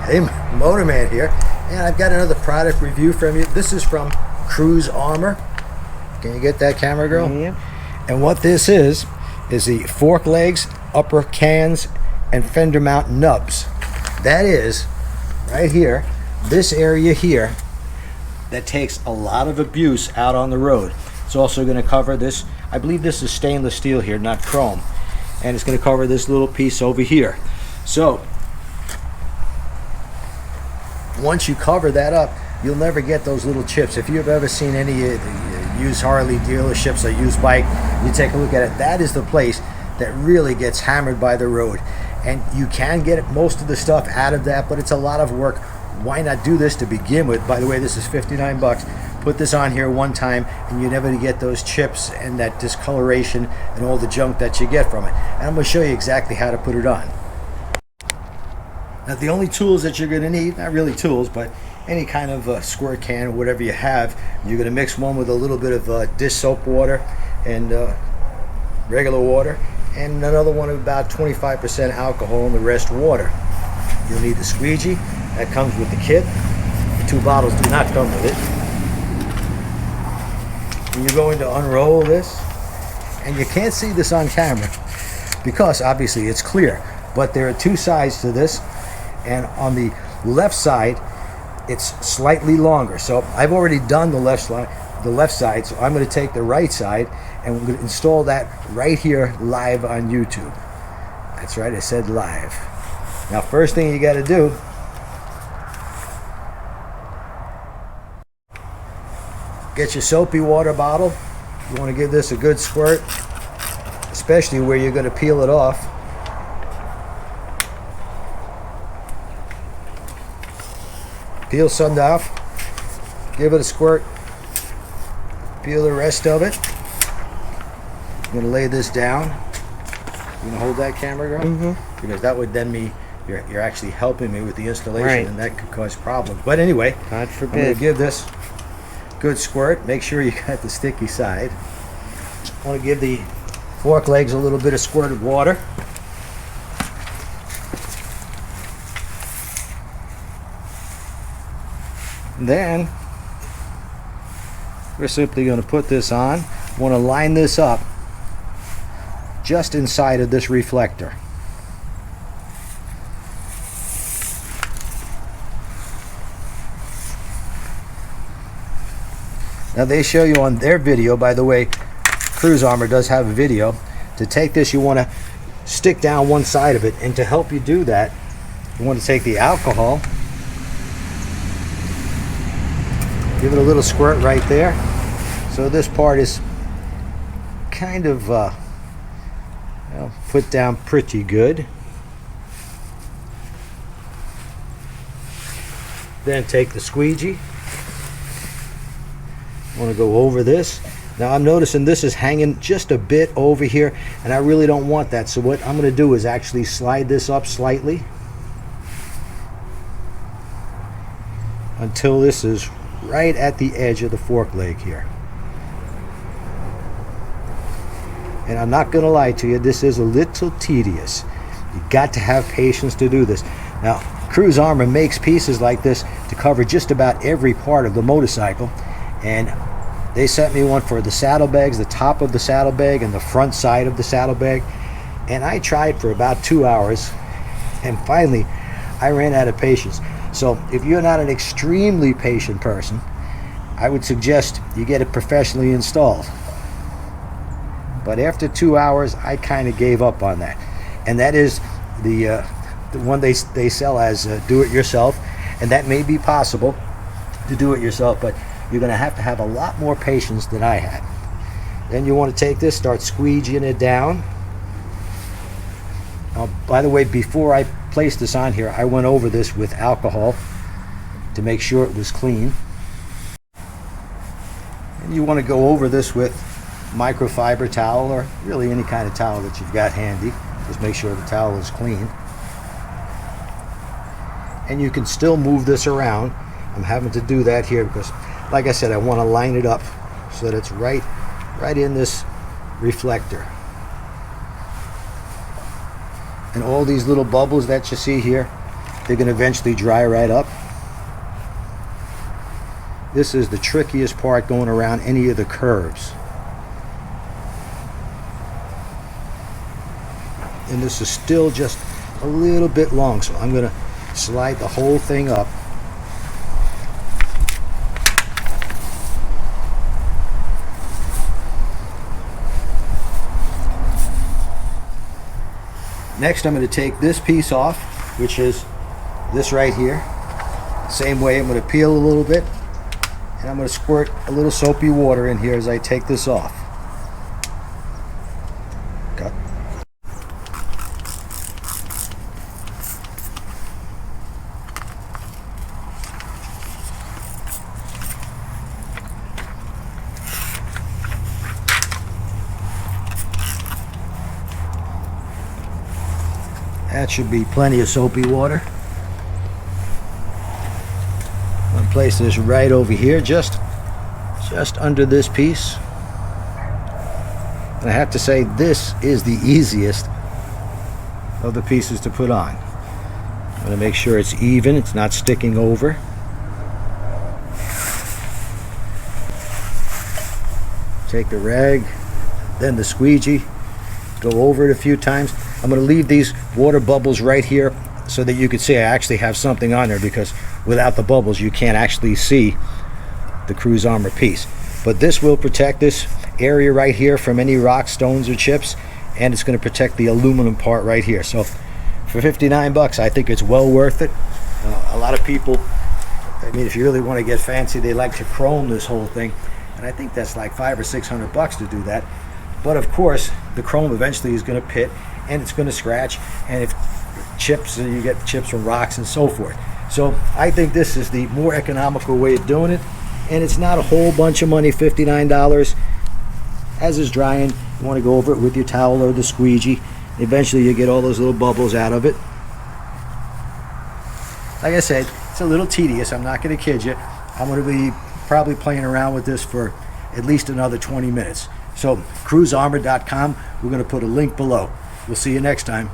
Hey, Motorman here, and I've got another product review from you. This is from CruzArmor. Can you get that, camera girl? Yeah. And what this is the fork legs, upper cans, and fender mount nubs. That is, right here, this area here, that takes a lot of abuse out on the road. It's also going to cover this, I believe this is stainless steel here, not chrome. And it's going to cover this little piece over here. So, once you cover that up, you'll never get those little chips. If you've ever seen any used Harley dealerships or used bike, you take a look at it, that is the place that really gets hammered by the road. And you can get most of the stuff out of that, but it's a lot of work. Why not do this to begin with? By the way, this is 59 bucks. Put this on here one time and you never get those chips and that discoloration and all the junk that you get from it. And I'm going to show you exactly how to put it on. Now, the only tools that you're going to need, not really tools, but any kind of squirt can or whatever you have, you're going to mix one with a little bit of dish soap water and regular water, and another one of about 25% alcohol and the rest water. You'll need the squeegee. That comes with the kit. The 2 bottles do not come with it. And you're going to unroll this, and you can't see this on camera because obviously it's clear, but there are 2 sides to this. And on the left side, it's slightly longer. So I've already done the left side, so I'm going to take the right side and we're going to install that right here live on YouTube. That's right, I said live. Now, first thing you got to do, get your soapy water bottle. You want to give this a good squirt, especially where you're going to peel it off. Peel some off, give it a squirt, peel the rest of it. I'm going to lay this down. You going to hold that, camera girl? Mm-hmm. Because that would then mean you're actually helping me with the installation, right, and that could cause problems. But anyway, God forbid. I'm going to give this a good squirt. Make sure you got the sticky side. I want to give the fork legs a little bit of squirted water. Then we're simply going to put this on. I want to line this up just inside of this reflector. Now, they show you on their video, by the way, CruzArmor does have a video. To take this, you want to stick down one side of it, and to help you do that, you want to take the alcohol, give it a little squirt right there. So this part is kind of put down pretty good. Then take the squeegee. I want to go over this. Now, I'm noticing this is hanging just a bit over here, and I really don't want that. So what I'm going to do is actually slide this up slightly until this is right at the edge of the fork leg here. And I'm not going to lie to you, this is a little tedious. You got to have patience to do this. Now, CruzArmor makes pieces like this to cover just about every part of the motorcycle, and they sent me one for the saddlebags, the top of the saddlebag and the front side of the saddlebag, and I tried for about 2 hours, and finally I ran out of patience. So if you're not an extremely patient person, I would suggest you get it professionally installed. But after 2 hours, I kind of gave up on that. And that is the one they sell as do-it-yourself. And that may be possible to do it yourself, but you're going to have a lot more patience than I had. Then you want to take this, start squeegeeing it down. Now, by the way, before I placed this on here, I went over this with alcohol to make sure it was clean. And you want to go over this with microfiber towel, or really any kind of towel that you've got handy. Just make sure the towel is clean. And you can still move this around. I'm having to do that here because, like I said, I want to line it up so that it's right in this reflector. And all these little bubbles that you see here, they're going to eventually dry right up. This is the trickiest part going around any of the curves. And this is still just a little bit long, so I'm going to slide the whole thing up. Next, I'm going to take this piece off, which is this right here. Same way, I'm going to peel a little bit, and I'm going to squirt a little soapy water in here as I take this off. Cut. That should be plenty of soapy water. I'm going to place this right over here, just under this piece. And I have to say, this is the easiest of the pieces to put on. I'm going to make sure it's even, it's not sticking over. Take the rag, then the squeegee, go over it a few times. I'm going to leave these water bubbles right here so that you can see I actually have something on there, because without the bubbles you can't actually see the CruzArmor piece. But this will protect this area right here from any rocks, stones, or chips, and it's going to protect the aluminum part right here. So for 59 bucks, I think it's well worth it. A lot of people, I mean, if you really want to get fancy, they like to chrome this whole thing, and I think that's like $500 or $600 to do that. But of course, the chrome eventually is going to pit, and it's going to scratch, and if chips, you get chips from rocks and so forth. So I think this is the more economical way of doing it, and it's not a whole bunch of money, $59. As it's drying, you want to go over it with your towel or the squeegee. Eventually you get all those little bubbles out of it. Like I said, it's a little tedious, I'm not going to kid you. I'm going to be probably playing around with this for at least another 20 minutes. So CruzArmor.com, we're going to put a link below. We'll see you next time.